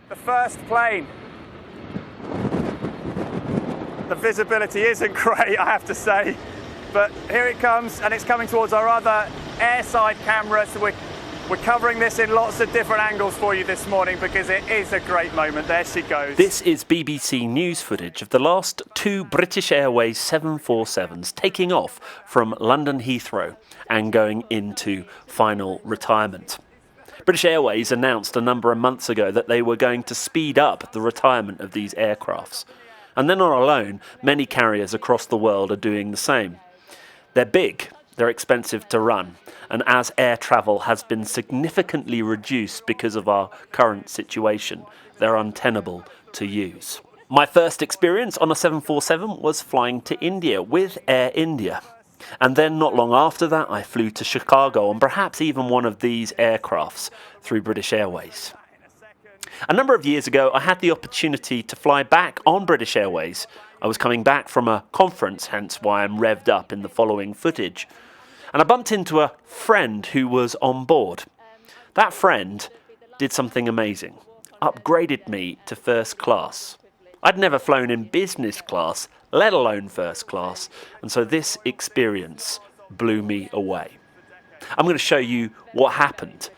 The first plane. The visibility isn't great, I have to say, but here it comes, and it's coming towards our other airside camera, so we're covering this in lots of different angles for you this morning because it is a great moment. There she goes. This is BBC News footage of the last two British Airways 747s taking off from London Heathrow and going into final retirement. British Airways announced a number of months ago that they were going to speed up the retirement of these aircrafts. And they're not alone, many carriers across the world are doing the same. They're big, they're expensive to run, and as air travel has been significantly reduced because of our current situation, they're untenable to use. My first experience on a 747 was flying to India with Air India. And then not long after that, I flew to Chicago on perhaps even one of these aircrafts through British Airways. A number of years ago, I had the opportunity to fly back on British Airways. I was coming back from a conference, hence why I'm revved up in the following footage. And I bumped into a friend who was on board. That friend did something amazing, upgraded me to first class. I'd never flown in business class, let alone first class, and so this experience blew me away. I'm going to show you what happened,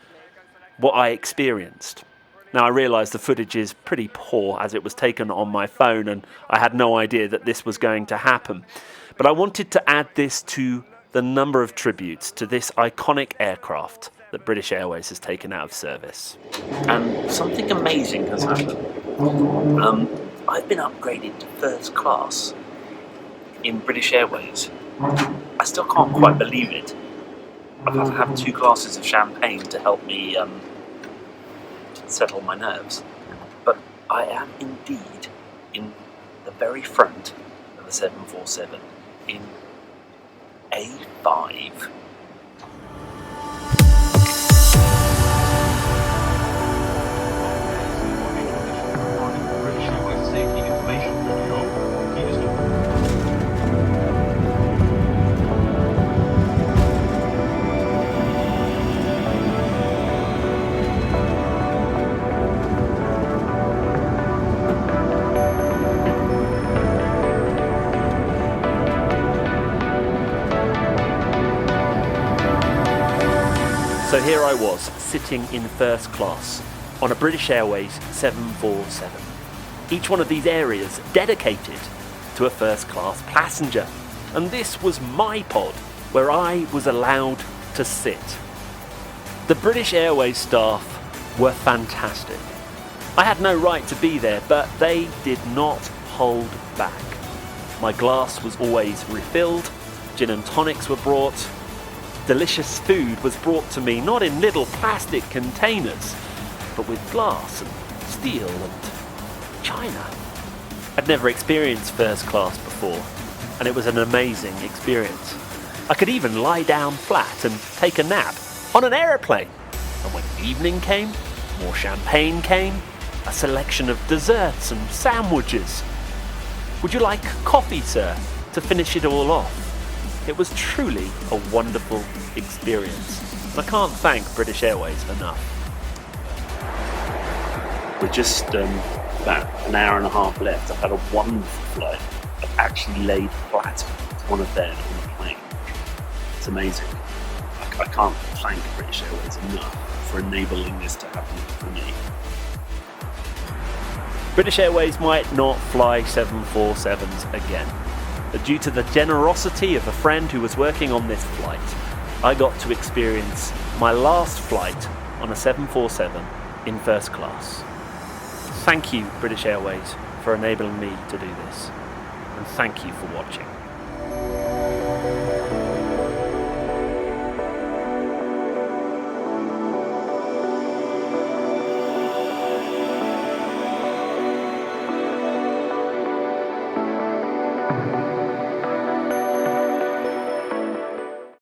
what I experienced. Now, I realise the footage is pretty poor as it was taken on my phone and I had no idea that this was going to happen. But I wanted to add this to the number of tributes to this iconic aircraft that British Airways has taken out of service. And something amazing has happened. I've been upgraded to first class in British Airways. I still can't quite believe it. I've had to have 2 glasses of champagne to help me settle my nerves. But I am indeed in the very front of the 747 in A5. So here I was, sitting in first class on a British Airways 747. Each one of these areas dedicated to a first class passenger. And this was my pod, where I was allowed to sit. The British Airways staff were fantastic. I had no right to be there, but they did not hold back. My glass was always refilled, gin and tonics were brought, delicious food was brought to me, not in little plastic containers, but with glass and steel and china. I'd never experienced first class before, and it was an amazing experience. I could even lie down flat and take a nap on an aeroplane. And when evening came, more champagne came, a selection of desserts and sandwiches. Would you like coffee, sir, to finish it all off? It was truly a wonderful experience. I can't thank British Airways enough. We're just about an hour and a half left. I've had a wonderful flight. I've actually laid flat on a bed on a plane. It's amazing. I can't thank British Airways enough for enabling this to happen for me. British Airways might not fly 747s again. But due to the generosity of a friend who was working on this flight, I got to experience my last flight on a 747 in first class. Thank you, British Airways, for enabling me to do this. And thank you for watching.